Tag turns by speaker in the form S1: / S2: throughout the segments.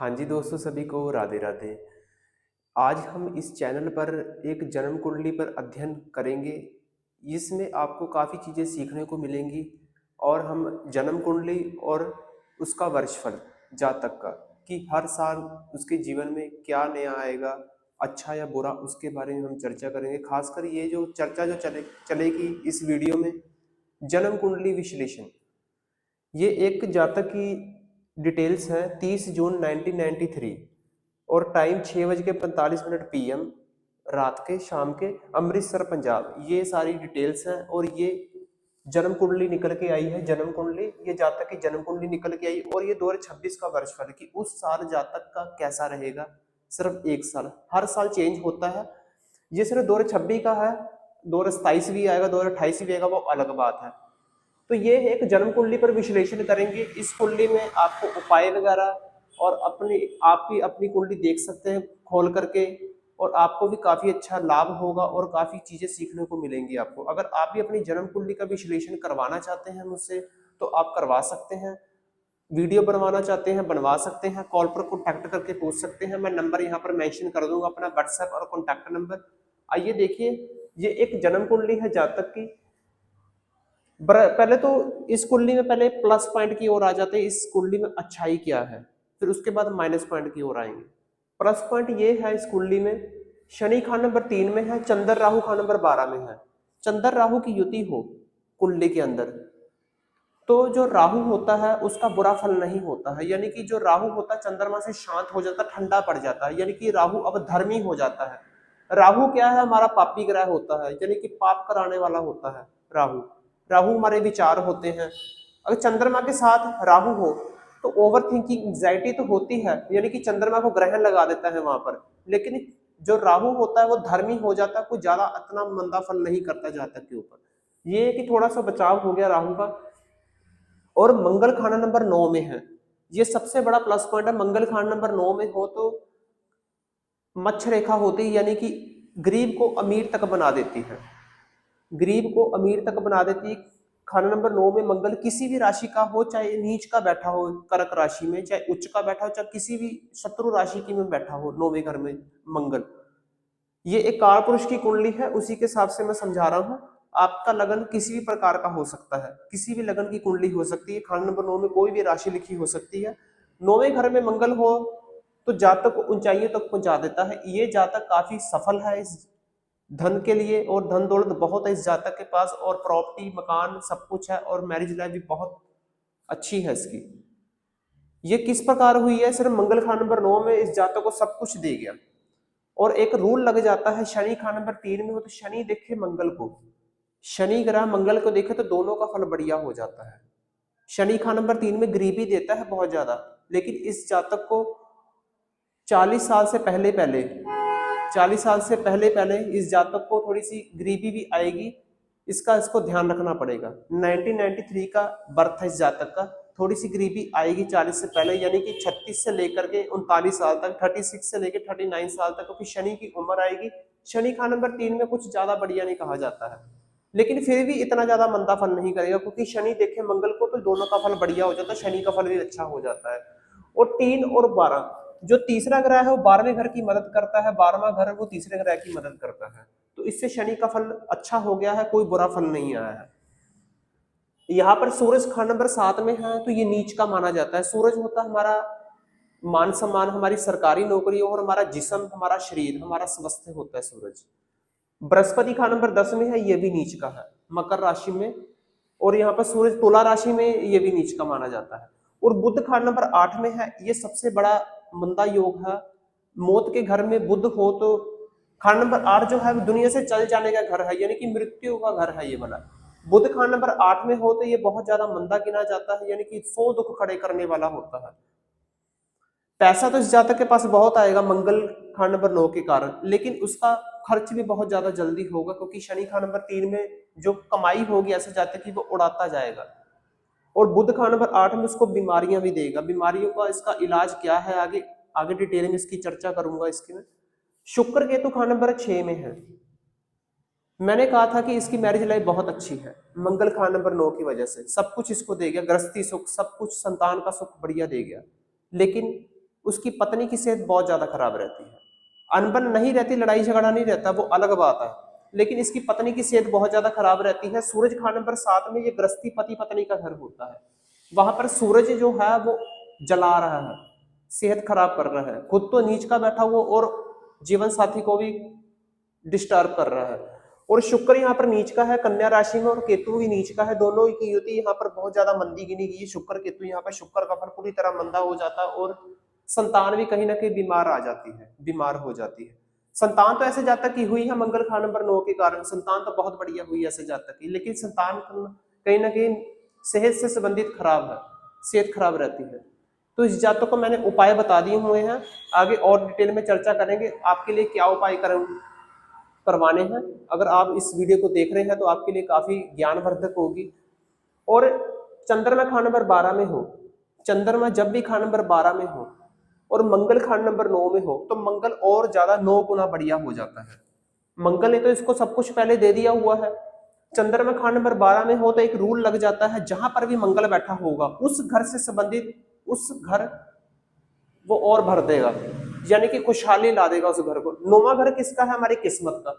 S1: हाँ जी दोस्तों, सभी को राधे राधे। आज हम इस चैनल पर एक जन्म कुंडली पर अध्ययन करेंगे। इसमें आपको काफ़ी चीज़ें सीखने को मिलेंगी और हम जन्म कुंडली और उसका वर्षफल जातक का कि हर साल उसके जीवन में क्या नया आएगा, अच्छा या बुरा, उसके बारे में हम चर्चा करेंगे। खासकर ये जो चर्चा जो चलेगी इस वीडियो में, जन्म कुंडली विश्लेषण। ये एक जातक की डिटेल्स है 30 जून 1993 और टाइम 6:45 PM, रात के, शाम के, अमृतसर पंजाब। ये सारी डिटेल्स हैं और ये जन्म कुंडली निकल के आई है। जन्म कुंडली, ये जातक की जन्म कुंडली निकल के आई और ये 2026 का वर्षफल है कि उस साल जातक का कैसा रहेगा। सिर्फ एक साल, हर साल चेंज होता है। ये सिर्फ 2026 का है, 2027 भी आएगा, 2028 भी आएगा, वो अलग बात है। तो ये एक जन्म कुंडली पर विश्लेषण करेंगे। इस कुंडली में आपको उपाय वगैरह और अपनी आप भी अपनी कुंडली देख सकते हैं खोल करके, और आपको भी काफी अच्छा लाभ होगा और काफी चीजें सीखने को मिलेंगी आपको। अगर आप भी अपनी जन्म कुंडली का विश्लेषण करवाना चाहते हैं मुझसे तो आप करवा सकते हैं। वीडियो बनवाना चाहते हैं बनवा सकते हैं, कॉल पर कॉन्टैक्ट करके पूछ सकते हैं। मैं नंबर यहाँ पर मेंशन कर दूंगा, अपना व्हाट्सएप और कॉन्टैक्ट नंबर। आइए देखिए, ये एक जन्म कुंडली है जातक की। पहले तो इस कुंडली में पहले प्लस पॉइंट की ओर आ जाते हैं। इस कुंडली में अच्छाई क्या है, फिर उसके बाद माइनस पॉइंट की ओर आएंगे। प्लस पॉइंट ये है इस कुंडली में, शनि खान नंबर 3 में है, चंद्र राहु खान नंबर 12 में है। चंद्र राहु की युति हो कुंडली के अंदर तो जो राहु होता है उसका बुरा फल नहीं होता है। यानी कि जो राहु होता है चंद्रमा से शांत हो जाता है, ठंडा पड़ जाता है, यानी कि राहु अब धर्मी हो जाता है। राहु क्या है, हमारा पापी ग्रह होता है, यानी कि पाप कराने वाला होता है राहु। राहु हमारे विचार होते हैं। अगर चंद्रमा के साथ राहु हो तो ओवर थिंकिंग, एंग्जाइटी तो होती है, यानी कि चंद्रमा को ग्रहण लगा देता है वहां पर। लेकिन जो राहु होता है वो धर्मी हो जाता है, कुछ ज्यादा इतना मंदा फल नहीं करता जातक के ऊपर। ये है कि थोड़ा सा बचाव हो गया राहु का। और मंगल खाना नंबर 9 में है, ये सबसे बड़ा प्लस पॉइंट है। मंगल खाना नंबर 9 में हो तो मत्स्य रेखा होती है, यानी कि गरीब को अमीर तक बना देती है। गरीब को अमीर तक बना देती है। खाना नंबर 9 में मंगल किसी भी राशि का हो, चाहे नीच का बैठा हो कर्क राशि में, चाहे उच्च का बैठा हो, चाहे किसी भी शत्रु राशि की में बैठा हो, 9वें घर में मंगल। ये एक काल पुरुष की कुंडली है, उसी के हिसाब से मैं समझा रहा हूँ। आपका लगन किसी भी प्रकार का हो सकता है, किसी भी लगन की कुंडली हो सकती है। खाना नंबर 9 में कोई भी राशि लिखी हो सकती है। 9वें घर में मंगल हो तो जातक को ऊंचाइयों तक पहुंचा देता है। ये जातक काफी सफल है इस धन के लिए, और धन दौलत बहुत है इस जातक के पास, और प्रॉपर्टी मकान सब कुछ है, और मैरिज लाइफ भी बहुत अच्छी है इसकी। ये किस प्रकार हुई है, सिर्फ मंगल खान नंबर 9 में इस जातक को सब कुछ दे गया। और एक रूल लग जाता है, शनि खान नंबर 3 में हो तो शनि देखे मंगल को, शनि ग्रह मंगल को देखे तो दोनों का फल बढ़िया हो जाता है। शनि खान नंबर 3 में गरीबी देता है बहुत ज्यादा, लेकिन इस जातक को 40 साल से पहले पहले 40 साल से पहले पहले इस जातक को थोड़ी सी गरीबी भी आएगी। इसको ध्यान रखना पड़ेगा। 1993 का बर्थ है इस जातक का, थोड़ी सी गरीबी आएगी 40 से पहले, यानी कि 36 से लेकर के 39 साल तक, 36 से लेकर 39 साल तक, क्योंकि शनि की उम्र आएगी। शनि खान नंबर 3 में कुछ ज्यादा बढ़िया नहीं कहा जाता है, लेकिन फिर भी इतना ज्यादा मंदा फल नहीं करेगा, क्योंकि शनि देखे मंगल को तो दोनों का फल बढ़िया हो जाता है, शनि का फल भी अच्छा हो जाता है। और 3 और 12, जो तीसरा ग्रह है वो 12वें घर की मदद करता है, 12वां घर वो तीसरे ग्रह की मदद करता है। तो इससे शनि का फल अच्छा हो गया है, कोई बुरा फल नहीं आया है। यहाँ पर सूरज खान नंबर 7 में है तो ये नीच का माना जाता है। सूरज होता है हमारा मान सम्मान, हमारी सरकारी नौकरी और हमारा जिस्म, हमारा शरीर, हमारा स्वास्थ्य होता है सूरज। बृहस्पति खान नंबर 10 में है, ये भी नीच का है मकर राशि में। और यहाँ पर सूरज तुला राशि में, ये भी नीच का माना जाता है। और बुध खान नंबर 8 में है, ये सबसे बड़ा मंदा योग है। मौत के घर में बुध हो तो खान नंबर 8 जो है दुनिया से चल जाने का घर है, यानी कि मृत्यु का घर है ये वाला। बुध खान नंबर 8 में हो तो ये बहुत ज्यादा मंदा गिना जाता है, यानी कि 100 दुख खड़े करने वाला होता है। पैसा तो इस जातक के पास बहुत आएगा मंगल खान नंबर 9 के कारण, लेकिन उसका खर्च भी बहुत ज्यादा जल्दी होगा, क्योंकि शनि खान नंबर 3 में जो कमाई होगी ऐसे जातक की वो उड़ाता जाएगा। और बुध खान नंबर 8 में उसको बीमारियां भी देगा। बीमारियों का इसका इलाज क्या है, आगे आगे डिटेल में इसकी चर्चा करूंगा इसके में। शुक्र केतु खान नंबर 6 में है। मैंने कहा था कि इसकी मैरिज लाइफ बहुत अच्छी है, मंगल खान नंबर 9 की वजह से सब कुछ इसको दे गया, गृहस्थी सुख, सब कुछ, संतान का सुख बढ़िया दे गया। लेकिन उसकी पत्नी की सेहत बहुत ज्यादा खराब रहती है। अनबन नहीं रहती, लड़ाई झगड़ा नहीं रहता, वो अलग बात है, लेकिन इसकी पत्नी की सेहत बहुत ज्यादा खराब रहती है। सूरज खान नंबर 7 में ये गृहस्थी पति पत्नी का घर होता है, वहां पर सूरज जो है वो जला रहा है, सेहत खराब कर रहा है, खुद तो नीच का बैठा हुआ और जीवन साथी को भी डिस्टर्ब कर रहा है। और शुक्र यहाँ पर नीच का है कन्या राशि में, और केतु भी नीच का है, दोनों की युति यहाँ पर बहुत ज्यादा मंदी गिनी गई है। शुक्र केतु यहाँ पर, शुक्र का फल पूरी तरह मंदा हो जाता है और संतान भी कहीं ना कहीं बीमार आ जाती है, बीमार हो जाती है। संतान तो ऐसे जातक की हुई है मंगल खान नंबर 9 के कारण, संतान तो बहुत बढ़िया हुई ऐसे जातक की, लेकिन संतान कहीं ना कहीं सेहत से संबंधित खराब है, सेहत खराब रहती है। तो इस जातक को मैंने उपाय बता दिए हुए हैं, आगे और डिटेल में चर्चा करेंगे आपके लिए क्या उपाय करवाने हैं। अगर आप इस वीडियो को देख रहे हैं तो आपके लिए काफी ज्ञानवर्धक होगी। और चंद्रमा खान नंबर 12 में हो, चंद्रमा जब भी खान नंबर 12 में हो और मंगल खान नंबर 9 में हो, तो मंगल और ज्यादा 9 गुना बढ़िया हो जाता है। मंगल ने तो इसको सब कुछ पहले दे दिया हुआ है। चंद्रमा खान नंबर 12 में हो तो एक रूल लग जाता है, जहां पर भी मंगल बैठा होगा उस घर से संबंधित उस घर वो और भर देगा, यानी कि खुशहाली ला देगा उस घर को। 9वां घर किसका है? हमारी किस्मत का।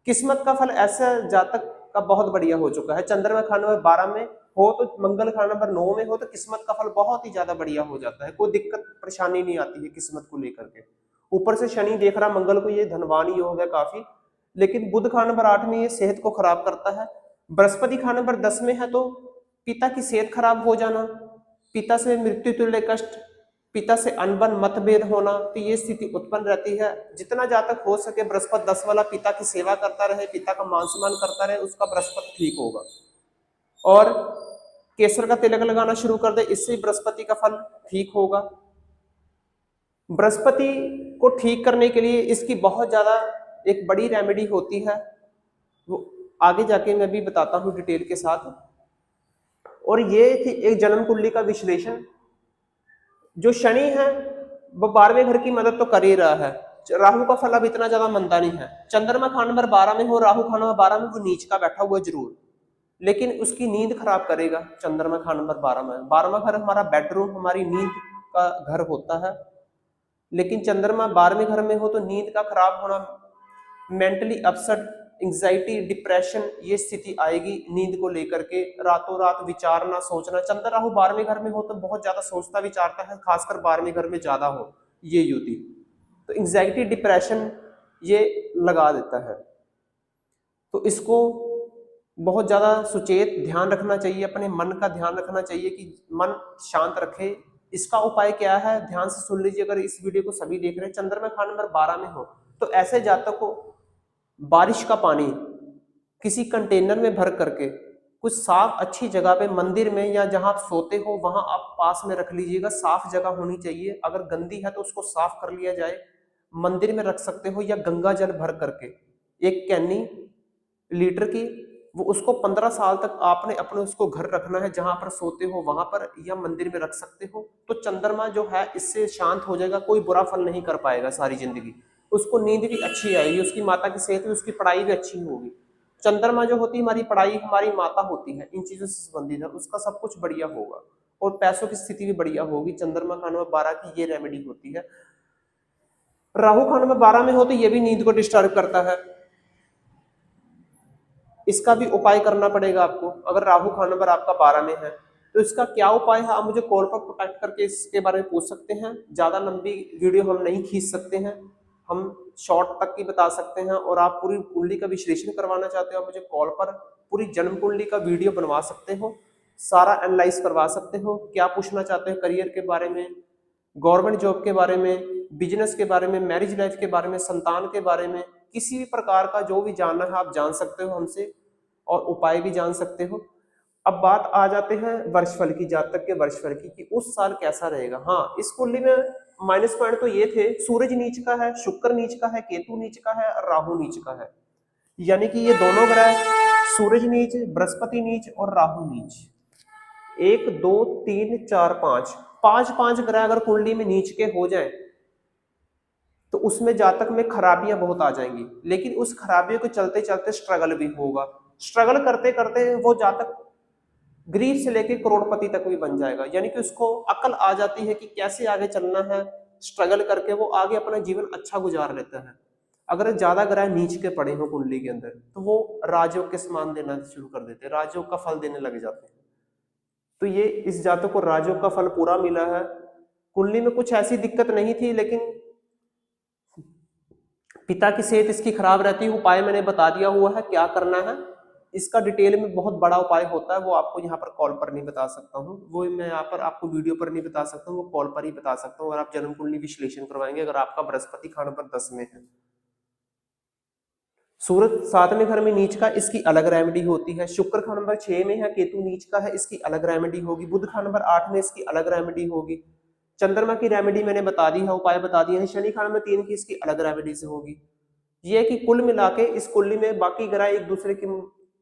S1: किस्मत का फल ऐसा जातक का बहुत बढ़िया हो चुका है। चंद्रमा खान नंबर 12 में हो तो मंगल खान नंबर 9 में हो तो किस्मत का फल बहुत ही ज्यादा बढ़िया हो जाता है, कोई दिक्कत परेशानी नहीं आती है किस्मत को लेकर के। ऊपर से शनि देख रहा मंगल को, ये धनवान योग है काफी, लेकिन बुध खान नंबर 8 में ये सेहत को खराब करता है। बृहस्पति खान नंबर 10 में है तो पिता की सेहत खराब हो जाना, पिता से मृत्यु तुल्य कष्ट, पिता से अनबन मतभेद होना, तो ये स्थिति उत्पन्न रहती है। जितना जातक हो सके बृहस्पति 10 वाला पिता की सेवा करता रहे, पिता का मान सम्मान करता रहे, उसका बृहस्पति ठीक होगा। और केसर का तिलक लगाना शुरू कर दे, इससे बृहस्पति का फल ठीक होगा। बृहस्पति को ठीक करने के लिए इसकी बहुत ज्यादा एक बड़ी रेमेडी होती है, वो आगे जाके मैं भी बताता हूं डिटेल के साथ। और ये थी एक जन्म कुंडली का विश्लेषण। जो शनि है वो 12वें घर की मदद तो कर ही रहा है, राहु का फल अब इतना ज्यादा मंदा नहीं है। चंद्रमा खान नंबर 12 में हो, राहु खान नंबर 12 में, वो नीच का बैठा हुआ जरूर, लेकिन उसकी नींद खराब करेगा। चंद्रमा खान नंबर 12 में, 12वां घर हमारा बेडरूम, हमारी नींद का घर होता है, लेकिन चंद्रमा 12वें घर में हो तो नींद का खराब होना, मेंटली अपसेट, एंग्जाइटी, डिप्रेशन, ये स्थिति आएगी नींद को लेकर के। रातों रात विचारना, सोचना। चंद्र राहु 12वें घर में हो तो बहुत ज्यादा सोचता विचारता है, खासकर 12वें घर में ज्यादा हो ये युति, तो एंग्जाइटी डिप्रेशन ये लगा देता है। तो इसको बहुत ज्यादा सुचेत ध्यान रखना चाहिए, अपने मन का ध्यान रखना चाहिए कि मन शांत रखे। इसका उपाय क्या है, ध्यान से सुन लीजिए। अगर इस वीडियो को सभी देख रहे हैं, चंद्रमा खान नंबर 12 में हो तो ऐसे जातक को बारिश का पानी किसी कंटेनर में भर करके कुछ साफ अच्छी जगह पे, मंदिर में या जहां आप सोते हो वहां आप पास में रख लीजिएगा। साफ जगह होनी चाहिए, अगर गंदी है तो उसको साफ कर लिया जाए। मंदिर में रख सकते हो, या गंगा जल भर करके एक कैनी लीटर की, वो उसको 15 साल तक आपने अपने उसको घर रखना है, जहां पर सोते हो वहां पर या मंदिर में रख सकते हो। तो चंद्रमा जो है इससे शांत हो जाएगा, कोई बुरा फल नहीं कर पाएगा सारी जिंदगी, उसको नींद भी अच्छी आएगी, उसकी माता की सेहत भी, उसकी पढ़ाई भी अच्छी होगी। चंद्रमा जो होती है हमारी पढ़ाई, हमारी माता होती है, इन चीजों से संबंधित है, उसका सब कुछ बढ़िया होगा और पैसों की स्थिति भी बढ़िया होगी। चंद्रमा खान नंबर 12 की ये रेमेडी होती है। राहु खान नंबर 12 में हो तो ये भी नींद को डिस्टर्ब करता है, इसका भी उपाय करना पड़ेगा आपको। अगर राहु खान नंबर आपका 12 में है तो इसका क्या उपाय है, आप मुझे कॉल पर कॉन्टैक्ट करके इसके बारे में पूछ सकते हैं। ज्यादा लंबी वीडियो हम नहीं खींच सकते हैं, हम शॉर्ट तक की बता सकते हैं। और आप पूरी कुंडली का विश्लेषण करवाना चाहते हो, मुझे कॉल पर पूरी जन्म कुंडली का वीडियो बनवा सकते हो, सारा एनालाइज करवा सकते हो। क्या पूछना चाहते हो, करियर के बारे में, गवर्नमेंट जॉब के बारे में, बिजनेस के बारे में, मैरिज लाइफ के बारे में, संतान के बारे में, किसी भी प्रकार का जो भी जानना है आप जान सकते हो हमसे, और उपाय भी जान सकते हो। अब बात आ जाते हैं वर्षफल की, जातक के वर्षफल की कि उस साल कैसा रहेगा। हाँ, इस कुंडली में माइनस पॉइंट तो ये थे, सूरज नीच का है, शुक्र नीच का है, केतु नीच का है और राहु नीच का है। यानी कि ये दोनों ग्रह, सूरज नीच, बृहस्पति नीच और राहु नीच, 1 2 3 4 5, पांच ग्रह अगर कुंडली में नीच के हो जाए तो उसमें जातक में खराबियां बहुत आ जाएंगी। लेकिन उस खराबियों के चलते चलते स्ट्रगल भी होगा, स्ट्रगल करते करते वो जातक गरीब से लेकर करोड़पति तक भी बन जाएगा। यानी कि उसको अकल आ जाती है कि कैसे आगे चलना है, स्ट्रगल करके वो आगे अपना जीवन अच्छा गुजार लेता है। अगर ज्यादा ग्रह नीच के पड़े हो कुंडली के अंदर तो वो राजयोग के समान देना शुरू कर देते हैं, राजयोग का फल देने लग जाते हैं। तो ये इस जातक को राजयोग का फल पूरा मिला है। कुंडली में कुछ ऐसी दिक्कत नहीं थी, लेकिन पिता की सेहत इसकी खराब रहती है। उपाय मैंने बता दिया हुआ है क्या करना है। इसका डिटेल में बहुत बड़ा उपाय होता है, वो आपको यहाँ पर कॉल पर नहीं बता सकता हूँ, वो मैं यहाँ पर आपको वीडियो पर नहीं बता सकता हूँ, वो कॉल पर ही बता सकता हूँ। अगर आप जन्म कुंडली विश्लेषण करवाएंगे, अगर आपका बृहस्पति खान पर 10 में है, सूरज 7वें घर में नीच का, इसकी अलग रेमेडी होती है। शुक्र खान नंबर 6 में है, केतु नीच का है, इसकी अलग रेमेडी होगी। बुध खान नंबर 8 में, इसकी अलग रेमेडी होगी। चंद्रमा की रेमेडी मैंने बता दी है, उपाय बता दिए हैं। शनि खान नंबर 3 की, इसकी अलग रेमेडी से होगी। ये कि कुल मिला के इस कुंडली में बाकी ग्रह एक दूसरे की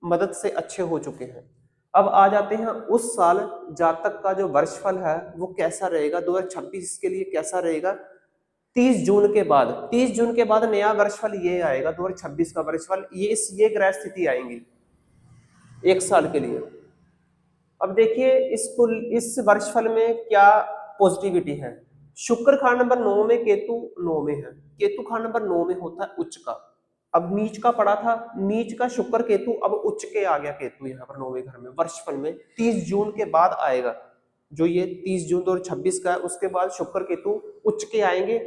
S1: मदद से अच्छे हो चुके हैं। अब आ जाते हैं उस साल जातक का जो वर्षफल है वो कैसा रहेगा, 2026 के लिए कैसा रहेगा। 30 जून के बाद, 30 जून के बाद नया वर्षफल ये आएगा, 2026 का वर्षफल। ये ग्रह स्थिति आएंगी एक साल के लिए। अब देखिए इस वर्षफल में क्या पॉजिटिविटी है। शुक्र खान नंबर 9 में, केतु 9 में है। केतु खान नंबर 9 में होता है उच्च का। अब नीच का पड़ा था, नीच का शुक्र केतु अब उच्च के आ गया। केतु यहाँ पर 9वें घर में वर्षफल में 30 जून के बाद आएगा। जो ये 30 जून 2026 का है, उसके बाद शुक्र केतु उच्च के आएंगे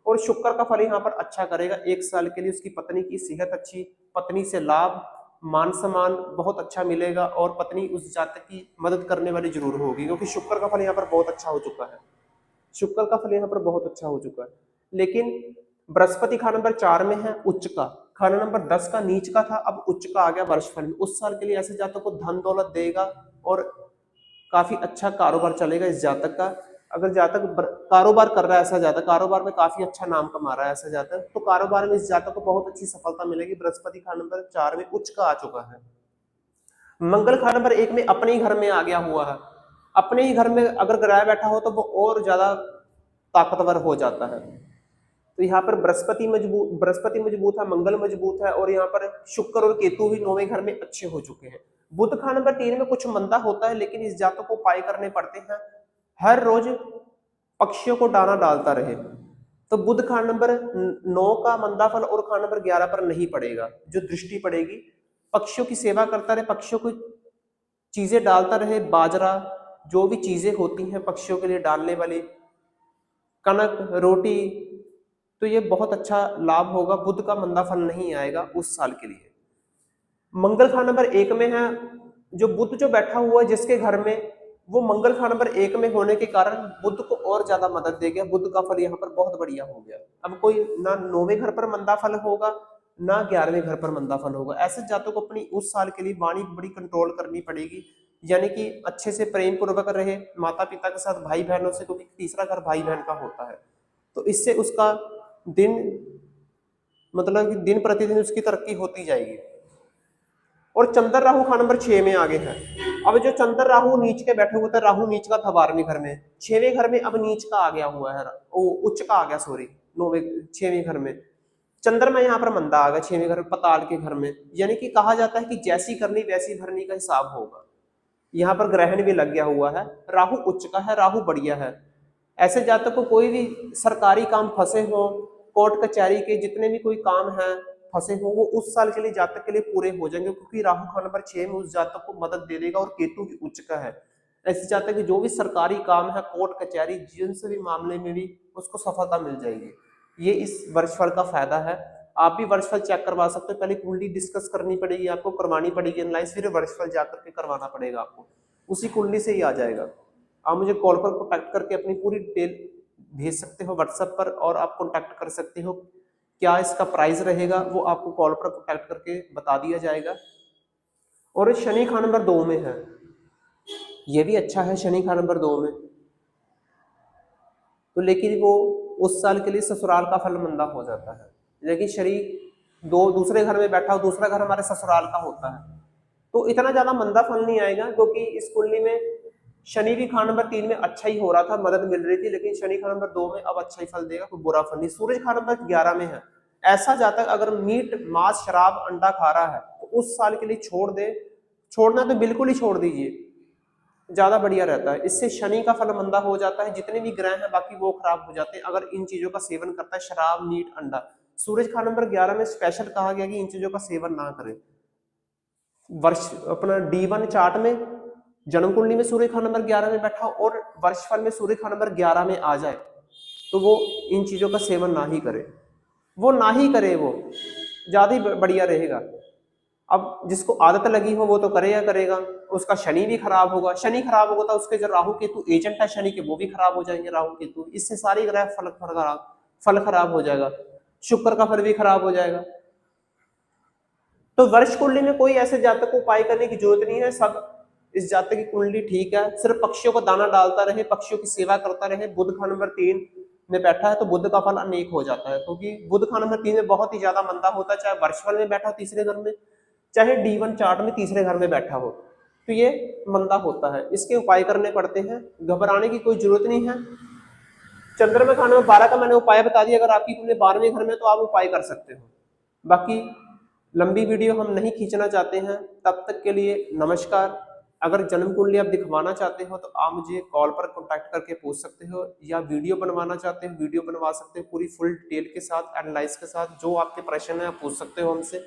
S1: और शुक्र का फल यहाँ पर अच्छा करेगा एक साल के लिए। उसकी पत्नी की सेहत अच्छी, पत्नी से लाभ, मान सम्मान बहुत अच्छा मिलेगा और पत्नी उस जातक की मदद करने वाली जरूर होगी, क्योंकि शुक्र का फल यहाँ पर बहुत अच्छा हो चुका है। शुक्र का फल यहाँ पर बहुत अच्छा हो चुका है। लेकिन बृहस्पति खाना नंबर 4 में है उच्च का, खाना नंबर 10 का नीच का था, अब उच्च का आ गया वर्षफल में। उस साल के लिए ऐसे जातक को धन दौलत देगा और काफी अच्छा कारोबार चलेगा इस जातक का। अगर जातक कारोबार कर रहा है, ऐसा जातक कारोबार में काफी अच्छा नाम कमा रहा है, ऐसा जातक, तो कारोबार में इस जातक को बहुत अच्छी सफलता मिलेगी। बृहस्पति खान नंबर 4 में उच्च का आ चुका है। मंगल खान नंबर 1 में अपने ही घर में आ गया हुआ है। अपने ही घर में अगर ग्रह बैठा हो तो वो और ज्यादा ताकतवर हो जाता है। तो यहाँ पर बृहस्पति मजबूत है, मंगल मजबूत है, और यहाँ पर शुक्र और केतु भी 9वें घर में अच्छे हो चुके हैं। बुध खान नंबर 3 में कुछ मंदा होता है, लेकिन इस जातक को उपाय करने पड़ते हैं। हर रोज पक्षियों को दाना डालता रहे। तो बुध खान नंबर 9 का मंदा फल और खान नंबर 11 पर नहीं पड़ेगा। जो दृष्टि पड़ेगी, पक्षियों की सेवा करता रहे, पक्षियों को चीजें डालता रहे, बाजरा, जो भी चीजें होती हैं पक्षियों के लिए डालने वाली, कनक, रोटी, तो ये बहुत अच्छा लाभ होगा। बुध का मंदा फल नहीं आएगा उस साल के लिए। मंगल खान नंबर 1 में है, जो बुध जो बैठा हुआ है जिसके घर में, वो मंगल खान नंबर 1 में होने के कारण बुध को और ज्यादा मदद दे गया। बुध का फल यहाँ पर बहुत बढ़िया हो गया। अब कोई ना 9वें घर पर मंदा फल होगा, ना 11वें घर पर मंदा फल होगा। ऐसे जातों को अपनी उस साल के लिए वाणी बड़ी कंट्रोल करनी पड़ेगी, यानी कि अच्छे से प्रेम पूर्वक रहे माता पिता के साथ, भाई बहनों से, क्योंकि तीसरा घर भाई बहन का होता है। तो इससे उसका दिन, मतलब कि दिन प्रतिदिन उसकी तरक्की होती जाएगी। और चंद्र राहु खान नंबर 6 में आगे है। अब जो चंद्र राहु नीच के बैठे हुए थे, राहु नीच का था 12वें घर में, 6वें घर में अब नीच का आ गया हुआ है, उच्च का आ गया, सॉरी, 6वें घर में चंद्रमा यहाँ पर मंदा आ गया, 6वें घर पताल के घर में। यानी कि कहा जाता है कि जैसी करनी वैसी भरनी का हिसाब होगा। यहाँ पर ग्रहण भी लग गया हुआ है, राहु उच्च का है, राहु बढ़िया है। ऐसे जातक को कोई भी सरकारी काम फंसे हो, कोर्ट कचहरी के जितने भी कोई काम है फंसे हो, वो उस साल के लिए जातक के लिए पूरे हो जाएंगे, क्योंकि राहु खान नंबर 6 में उस जातक को मदद दे देगा और केतु भी उच्च का है। ऐसे जातक जो भी सरकारी काम है, कोर्ट कचहरी, जिनसे भी मामले में भी उसको सफलता मिल जाएगी। ये इस वर्षफल का फायदा है। आप भी वर्षफल चेक करवा सकते हो। पहले कुंडली डिस्कस करनी पड़ेगी, आपको करवानी पड़ेगी एनालाइज, फिर वर्षफल जाकर के करवाना पड़ेगा आपको। उसी कुंडली से ही आ जाएगा। आप मुझे कॉल पर कॉन्टैक्ट करके अपनी पूरी डिटेल भेज सकते हो व्हाट्सएप पर, और आप कॉन्टैक्ट कर सकते हो। क्या इसका प्राइस रहेगा वो आपको कॉल पर कॉन्टैक्ट करके बता दिया जाएगा। और शनि खान नंबर 2 में है, ये भी अच्छा है शनि खान नंबर 2 में, तो लेकिन वो उस साल के लिए ससुराल का फल मंदा हो जाता है। लेकिन शनि दूसरे घर में बैठा हो, दूसरा घर हमारे ससुराल का होता है, तो इतना ज्यादा मंदा फल नहीं आएगा, क्योंकि इस कुंडली में शनि भी खान नंबर 3 में अच्छा ही हो रहा था, मदद मिल रही थी, लेकिन शनि खान नंबर 2 में अब अच्छा ही फल देगा, कोई बुरा फल नहीं। सूरज खान नंबर 11 में है। ऐसा जातक अगर मीट, मांस, शराब, अंडा खा रहा है तो उस साल के लिए छोड़ दे। छोड़ना तो बिल्कुल ही छोड़ दीजिए। ज्यादा बढ़िया रहता है। इससे शनि का फल मंदा हो जाता है, जितने भी ग्रह हैं बाकी वो खराब हो जाते हैं अगर इन चीजों का सेवन करता है, शराब, मीट, अंडा। सूरज खा नंबर 11 में स्पेशल कहा गया कि इन चीजों का सेवन ना करें। वर्ष अपना D1 चार्ट में जन्म कुंडली में सूर्य खा नंबर 11 में बैठा और वर्षफल में सूर्य खा नंबर 11 में आ जाए तो वो इन चीजों का सेवन ना ही करे, वो ना ही करे, वो ज्यादा ही बढ़िया रहेगा। अब जिसको आदत लगी हो वो तो करेगा करेगा, उसका शनि भी खराब होगा, शनि खराब होगा तो उसके जो राहु केतु एजेंट है शनि के वो भी खराब हो जाएंगे, राहु केतु, इससे सारी ग्रह फल खराब हो जाएगा, शुक्र का फल भी खराब हो जाएगा। तो वर्ष कुंडली में कोई ऐसे जातक को उपाय करने की जरूरत नहीं है, सब इस जातक की कुंडली ठीक है, सिर्फ पक्षियों को दाना डालता रहे, पक्षियों की सेवा करता रहे। बुध का नंबर 3 में बैठा है तो बुध का फल अनेक हो जाता है, क्योंकि बुध का नंबर 3 में बहुत ही ज्यादा मंदा होता है, चाहे वर्षफल में बैठा हो तीसरे घर में, चाहे D1 चार्ट में तीसरे घर में बैठा हो, तो ये मंदा होता है। इसके उपाय करने पड़ते हैं, घबराने की कोई जरूरत नहीं है। चंद्रमा खाने में 12 का मैंने उपाय बता दिया, अगर आपकी कुंडली 12वें घर में तो आप उपाय कर सकते हो। बाकी लंबी वीडियो हम नहीं खींचना चाहते हैं, तब तक के लिए नमस्कार। अगर जन्म कुंडली आप दिखवाना चाहते हो तो आप मुझे कॉल पर कॉन्टैक्ट करके पूछ सकते हो, या वीडियो बनवाना चाहते हो वीडियो बनवा सकते हो, पूरी फुल डिटेल के साथ, एनालाइज के साथ, जो आपके प्रश्न है आप पूछ सकते हो हमसे।